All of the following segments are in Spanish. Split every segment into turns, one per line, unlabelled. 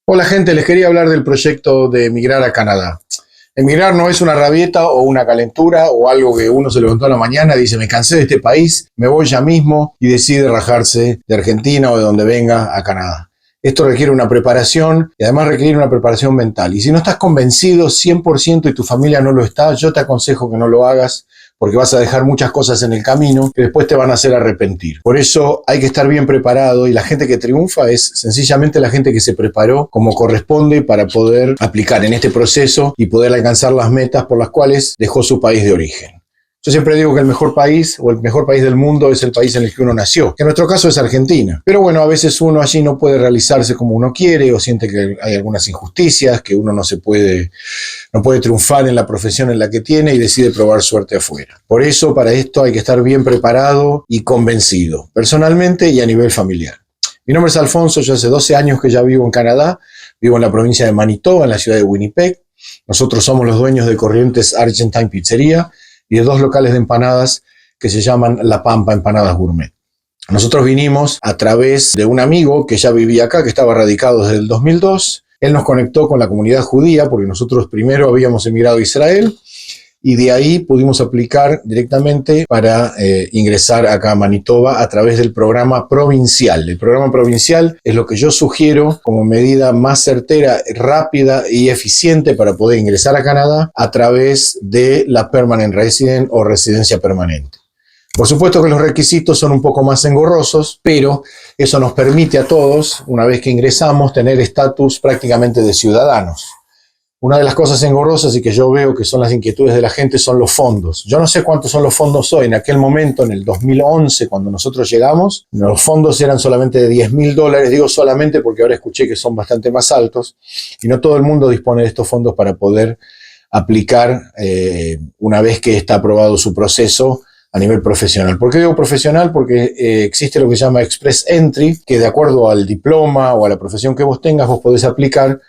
Hola gente, les quería hablar del proyecto de emigrar a Canadá. Emigrar no es una rabieta o una calentura o algo que uno se levantó a la mañana y dice me cansé de este país, me voy ya mismo y decide rajarse de Argentina o de donde venga a Canadá. Esto requiere una preparación y además requiere una preparación mental. Y si no estás convencido 100% y tu familia no lo está, yo te aconsejo que no lo hagas porque vas a dejar muchas cosas en el camino que después te van a hacer arrepentir. Por eso hay que estar bien preparado y la gente que triunfa es sencillamente la gente que se preparó como corresponde para poder aplicar en este proceso y poder alcanzar las metas por las cuales dejó su país de origen. Yo siempre digo que el mejor país o el mejor país del mundo es el país en el que uno nació, que en nuestro caso es Argentina. Pero bueno, a veces uno allí no puede realizarse como uno quiere o siente que hay algunas injusticias, que uno no puede triunfar en la profesión en la que tiene y decide probar suerte afuera. Por eso, para esto hay que estar bien preparado y convencido, personalmente y a nivel familiar. Mi nombre es Alfonso, yo hace 12 años que ya vivo en Canadá, vivo en la provincia de Manitoba, en la ciudad de Winnipeg. Nosotros somos los dueños de Corrientes Argentine Pizzería y de 2 locales de empanadas que se llaman La Pampa Empanadas Gourmet. Nosotros vinimos a través de un amigo que ya vivía acá, que estaba radicado desde el 2002. Él nos conectó con la comunidad judía porque nosotros primero habíamos emigrado a Israel y de ahí pudimos aplicar directamente para ingresar acá a Manitoba a través del programa provincial. El programa provincial es lo que yo sugiero como medida más certera, rápida y eficiente para poder ingresar a Canadá a través de la Permanent Resident o residencia permanente. Por supuesto que los requisitos son un poco más engorrosos, pero eso nos permite a todos, una vez que ingresamos, tener estatus prácticamente de ciudadanos. Una de las cosas engorrosas y que yo veo que son las inquietudes de la gente son los fondos. Yo no sé cuántos son los fondos hoy. En aquel momento, en el 2011, cuando nosotros llegamos, los fondos eran solamente de $10,000. Digo solamente porque ahora escuché que son bastante más altos y no todo el mundo dispone de estos fondos para poder aplicar una vez que está aprobado su proceso a nivel profesional. ¿Por qué digo profesional? Porque existe lo que se llama Express Entry, que de acuerdo al diploma o a la profesión que vos tengas, vos podés aplicar.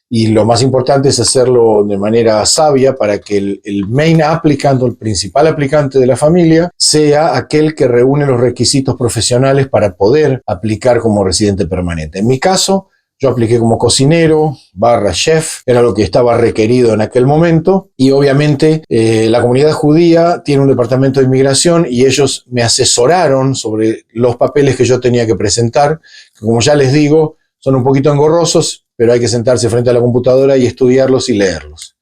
Y lo más importante es hacerlo de manera sabia para que el main applicant o el principal aplicante de la familia sea aquel que reúne los requisitos profesionales para poder aplicar como residente permanente. En mi caso, yo apliqué como cocinero / chef, era lo que estaba requerido en aquel momento y obviamente la comunidad judía tiene un departamento de inmigración y ellos me asesoraron sobre los papeles que yo tenía que presentar, que como ya les digo, son un poquito engorrosos, pero hay que sentarse frente a la computadora y estudiarlos y leerlos.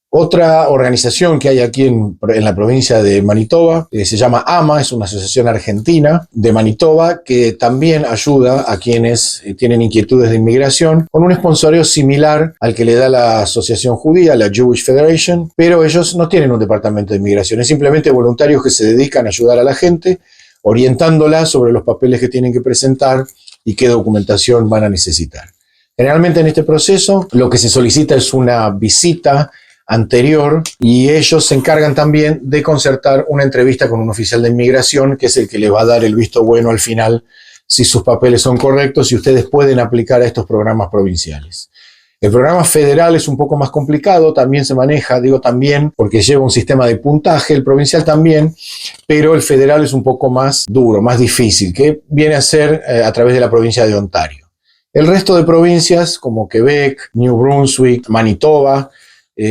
Otra organización que hay aquí en la provincia de Manitoba se llama AMA, es una asociación argentina de Manitoba que también ayuda a quienes tienen inquietudes de inmigración con un sponsoreo similar al que le da la asociación judía, la Jewish Federation, pero ellos no tienen un departamento de inmigración, es simplemente voluntarios que se dedican a ayudar a la gente, orientándola sobre los papeles que tienen que presentar y qué documentación van a necesitar. Generalmente en este proceso lo que se solicita es una visita anterior y ellos se encargan también de concertar una entrevista con un oficial de inmigración que es el que le va a dar el visto bueno al final si sus papeles son correctos y ustedes pueden aplicar a estos programas provinciales. El programa federal es un poco más complicado, también se maneja, digo también, porque lleva un sistema de puntaje, el provincial también, pero el federal es un poco más duro, más difícil, que viene a ser a través de la provincia de Ontario. El resto de provincias como Quebec, New Brunswick, Manitoba,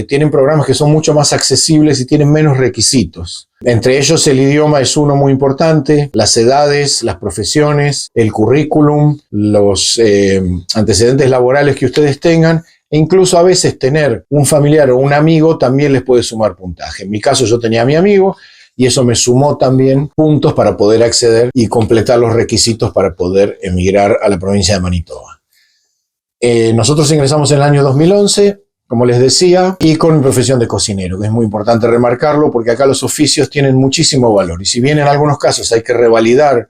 tienen programas que son mucho más accesibles y tienen menos requisitos. Entre ellos el idioma es uno muy importante, las edades, las profesiones, el currículum, los antecedentes laborales que ustedes tengan e incluso a veces tener un familiar o un amigo también les puede sumar puntaje. En mi caso yo tenía a mi amigo y eso me sumó también puntos para poder acceder y completar los requisitos para poder emigrar a la provincia de Manitoba. Nosotros ingresamos en el año 2011, como les decía, y con mi profesión de cocinero, que es muy importante remarcarlo porque acá los oficios tienen muchísimo valor. Y si bien en algunos casos hay que revalidar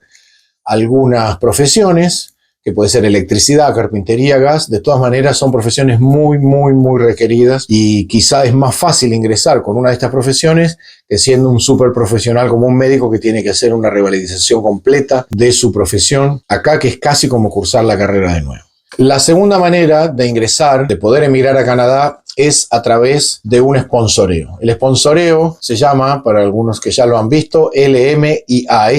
algunas profesiones, que puede ser electricidad, carpintería, gas, de todas maneras son profesiones muy requeridas y quizá es más fácil ingresar con una de estas profesiones que siendo un súper profesional como un médico que tiene que hacer una revalidación completa de su profesión acá, que es casi como cursar la carrera de nuevo. La segunda manera de ingresar, de poder emigrar a Canadá, es a través de un sponsoreo. El sponsoreo se llama, para algunos que ya lo han visto, LMIA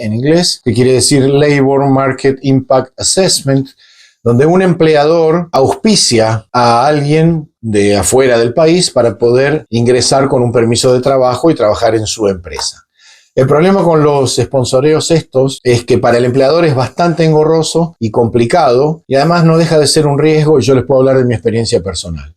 en inglés, que quiere decir Labor Market Impact Assessment, donde un empleador auspicia a alguien de afuera del país para poder ingresar con un permiso de trabajo y trabajar en su empresa. El problema con los sponsoreos estos es que para el empleador es bastante engorroso y complicado y además no deja de ser un riesgo, y yo les puedo hablar de mi experiencia personal.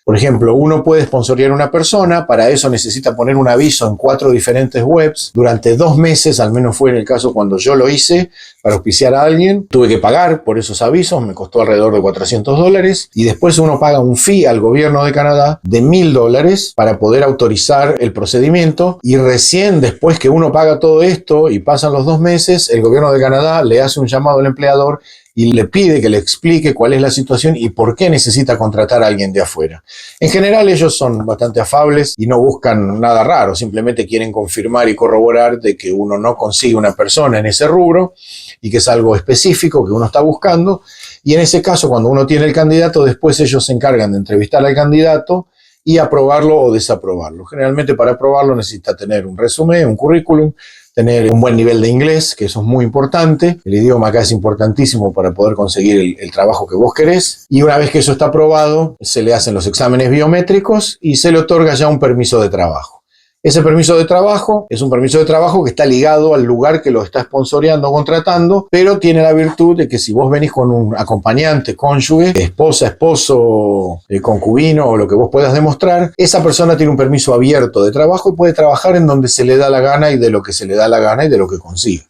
Por ejemplo, uno puede sponsorear a una persona, para eso necesita poner un aviso en 4 diferentes webs durante 2 meses, al menos fue en el caso cuando yo lo hice, para auspiciar a alguien. Tuve que pagar por esos avisos, me costó alrededor de $400, y después uno paga un fee al gobierno de Canadá de $1,000 para poder autorizar el procedimiento, y recién después que uno paga todo esto y pasan los 2 meses, el gobierno de Canadá le hace un llamado al empleador y le pide que le explique cuál es la situación y por qué necesita contratar a alguien de afuera. En general ellos son bastante afables y no buscan nada raro, simplemente quieren confirmar y corroborar de que uno no consigue una persona en ese rubro y que es algo específico que uno está buscando, y en ese caso cuando uno tiene el candidato, después ellos se encargan de entrevistar al candidato y aprobarlo o desaprobarlo. Generalmente para aprobarlo necesita tener un resumen, un currículum, tener un buen nivel de inglés, que eso es muy importante. El idioma acá es importantísimo para poder conseguir el trabajo que vos querés. Y una vez que eso está aprobado, se le hacen los exámenes biométricos y se le otorga ya un permiso de trabajo. Ese permiso de trabajo es un permiso de trabajo que está ligado al lugar que lo está sponsoreando o contratando, pero tiene la virtud de que si vos venís con un acompañante, cónyuge, esposa, esposo, concubino o lo que vos puedas demostrar, esa persona tiene un permiso abierto de trabajo y puede trabajar en donde se le da la gana y de lo que se le da la gana y de lo que consigue.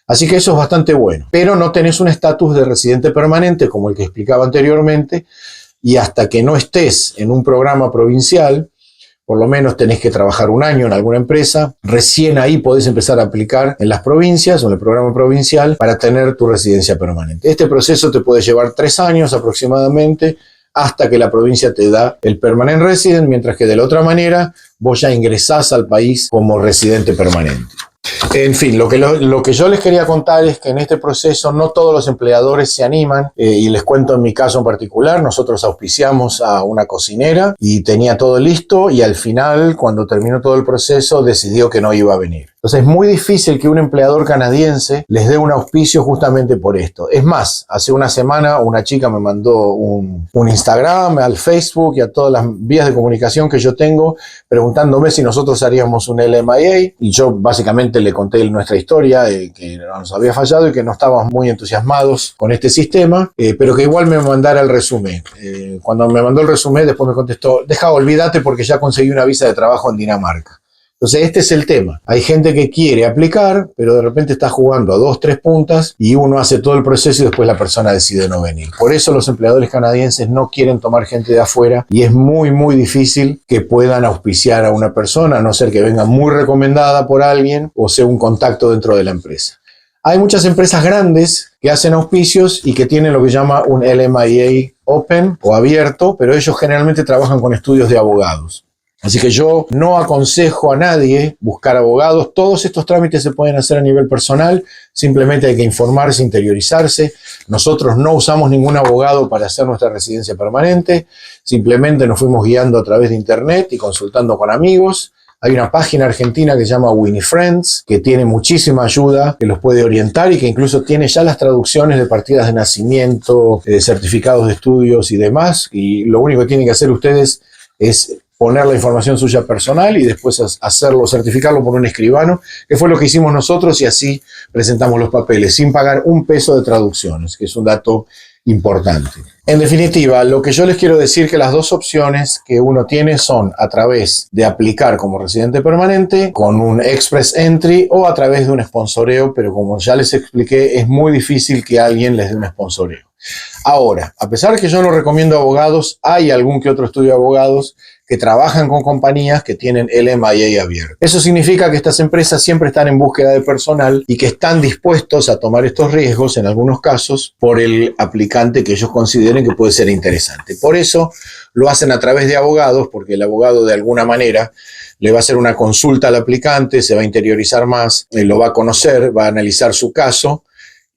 Así que eso es bastante bueno, pero no tenés un estatus de residente permanente como el que explicaba anteriormente, y hasta que no estés en un programa provincial, por lo menos tenés que trabajar 1 año en alguna empresa, recién ahí podés empezar a aplicar en las provincias o en el programa provincial para tener tu residencia permanente. Este proceso te puede llevar 3 años aproximadamente hasta que la provincia te da el permanent resident, mientras que de la otra manera vos ya ingresás al país como residente permanente. En fin, lo que yo les quería contar es que en este proceso no todos los empleadores se animan, y les cuento en mi caso en particular. Nosotros auspiciamos a una cocinera y tenía todo listo, y al final, cuando terminó todo el proceso, decidió que no iba a venir. Entonces es muy difícil que un empleador canadiense les dé un auspicio justamente por esto. Es más, hace una semana una chica me mandó un Instagram, al Facebook y a todas las vías de comunicación que yo tengo, preguntándome si nosotros haríamos un LMIA, y yo básicamente le conté nuestra historia, que nos había fallado y que no estábamos muy entusiasmados con este sistema, pero que igual me mandara el resumen. Cuando me mandó el resumen, después me contestó: olvídate porque ya conseguí una visa de trabajo en Dinamarca. Entonces este es el tema. Hay gente que quiere aplicar, pero de repente está jugando a 2, 3 puntas y uno hace todo el proceso y después la persona decide no venir. Por eso los empleadores canadienses no quieren tomar gente de afuera, y es muy muy difícil que puedan auspiciar a una persona, a no ser que venga muy recomendada por alguien o sea un contacto dentro de la empresa. Hay muchas empresas grandes que hacen auspicios y que tienen lo que se llama un LMIA Open o abierto, pero ellos generalmente trabajan con estudios de abogados. Así que yo no aconsejo a nadie buscar abogados. Todos estos trámites se pueden hacer a nivel personal, simplemente hay que informarse, interiorizarse. Nosotros no usamos ningún abogado para hacer nuestra residencia permanente, simplemente nos fuimos guiando a través de internet y consultando con amigos. Hay una página argentina que se llama Winnie Friends, que tiene muchísima ayuda, que los puede orientar y que incluso tiene ya las traducciones de partidas de nacimiento, certificados de estudios y demás. Y lo único que tienen que hacer ustedes es poner la información suya personal y después certificarlo por un escribano, que fue lo que hicimos nosotros, y así presentamos los papeles sin pagar un peso de traducciones, que es un dato importante. En definitiva, lo que yo les quiero decir que las 2 opciones que uno tiene son a través de aplicar como residente permanente con un Express Entry o a través de un sponsoreo, pero como ya les expliqué, es muy difícil que alguien les dé un sponsoreo. Ahora, a pesar de que yo no recomiendo abogados, hay algún que otro estudio de abogados que trabajan con compañías que tienen LMIA abierto. Eso significa que estas empresas siempre están en búsqueda de personal y que están dispuestos a tomar estos riesgos, en algunos casos, por el aplicante que ellos consideren que puede ser interesante. Por eso lo hacen a través de abogados, porque el abogado de alguna manera le va a hacer una consulta al aplicante, se va a interiorizar más, lo va a conocer, va a analizar su caso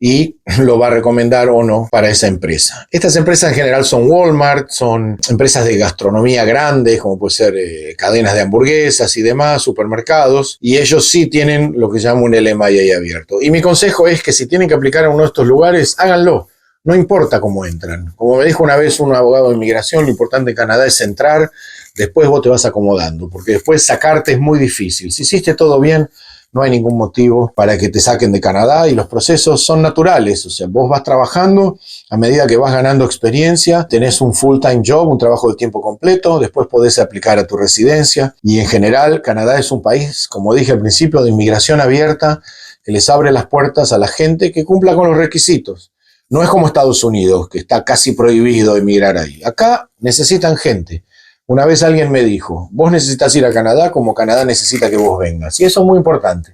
y lo va a recomendar o no para esa empresa. Estas empresas en general son Walmart, son empresas de gastronomía grandes, como puede ser cadenas de hamburguesas y demás, supermercados, y ellos sí tienen lo que se llama un LMIA abierto. Y mi consejo es que si tienen que aplicar a uno de estos lugares, háganlo. no importa cómo entran. Como me dijo una vez un abogado de inmigración, lo importante en Canadá es entrar, después vos te vas acomodando, porque después sacarte es muy difícil. Si hiciste todo bien, no hay ningún motivo para que te saquen de Canadá y los procesos son naturales. O sea, vos vas trabajando, a medida que vas ganando experiencia, tenés un full-time job, un trabajo de tiempo completo, después podés aplicar a tu residencia y en general Canadá es un país, como dije al principio, de inmigración abierta que les abre las puertas a la gente que cumpla con los requisitos. No es como Estados Unidos, que está casi prohibido emigrar ahí. Acá necesitan gente. Una vez alguien me dijo, vos necesitas ir a Canadá como Canadá necesita que vos vengas. Y eso es muy importante.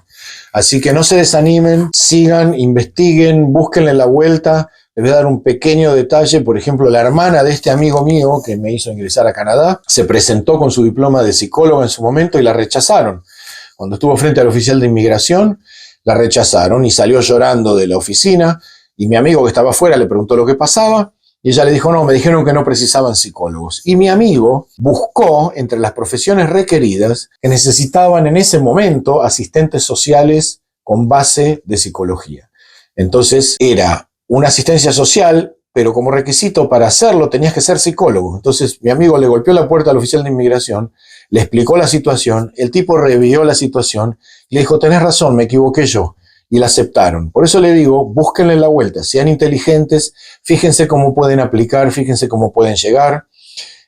Así que no se desanimen, sigan, investiguen, búsquenle la vuelta. Les voy a dar un pequeño detalle. Por ejemplo, la hermana de este amigo mío que me hizo ingresar a Canadá se presentó con su diploma de psicóloga en su momento y la rechazaron. Cuando estuvo frente al oficial de inmigración, la rechazaron y salió llorando de la oficina. Y mi amigo que estaba afuera le preguntó lo que pasaba. Y ella le dijo, no, me dijeron que no precisaban psicólogos. Y mi amigo buscó entre las profesiones requeridas que necesitaban en ese momento asistentes sociales con base de psicología. Entonces era una asistencia social, pero como requisito para hacerlo tenías que ser psicólogo. Entonces mi amigo le golpeó la puerta al oficial de inmigración, le explicó la situación, el tipo revió la situación y le dijo, tenés razón, me equivoqué yo. Y la aceptaron. Por eso le digo, búsquenle la vuelta, sean inteligentes, fíjense cómo pueden aplicar, fíjense cómo pueden llegar.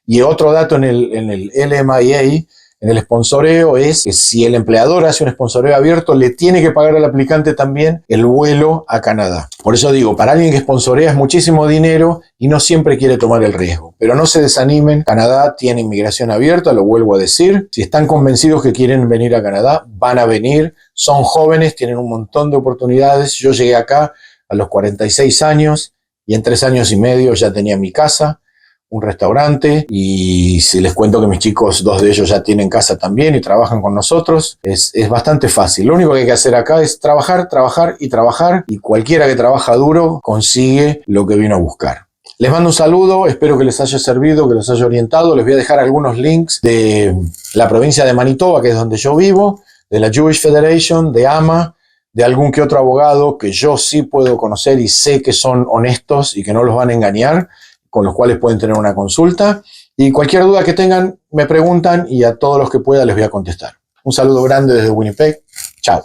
Y otro dato en el LMIA, en el sponsoreo, es que si el empleador hace un sponsoreo abierto, le tiene que pagar al aplicante también el vuelo a Canadá. Por eso digo, para alguien que sponsorea es muchísimo dinero y no siempre quiere tomar el riesgo. Pero no se desanimen, Canadá tiene inmigración abierta, lo vuelvo a decir. Si están convencidos que quieren venir a Canadá, van a venir. Son jóvenes, tienen un montón de oportunidades. Yo llegué acá a los 46 años y en 3 años y medio ya tenía mi casa, un restaurante, y si les cuento que mis chicos, 2 de ellos ya tienen casa también y trabajan con nosotros, es bastante fácil. Lo único que hay que hacer acá es trabajar, trabajar y trabajar, y cualquiera que trabaja duro consigue lo que vino a buscar. Les mando un saludo, espero que les haya servido, que les haya orientado. Les voy a dejar algunos links de la provincia de Manitoba, que es donde yo vivo, de la Jewish Federation, de AMA, de algún que otro abogado que yo sí puedo conocer y sé que son honestos y que no los van a engañar, con los cuales pueden tener una consulta. Y cualquier duda que tengan, me preguntan y a todos los que pueda les voy a contestar. Un saludo grande desde Winnipeg. Chao.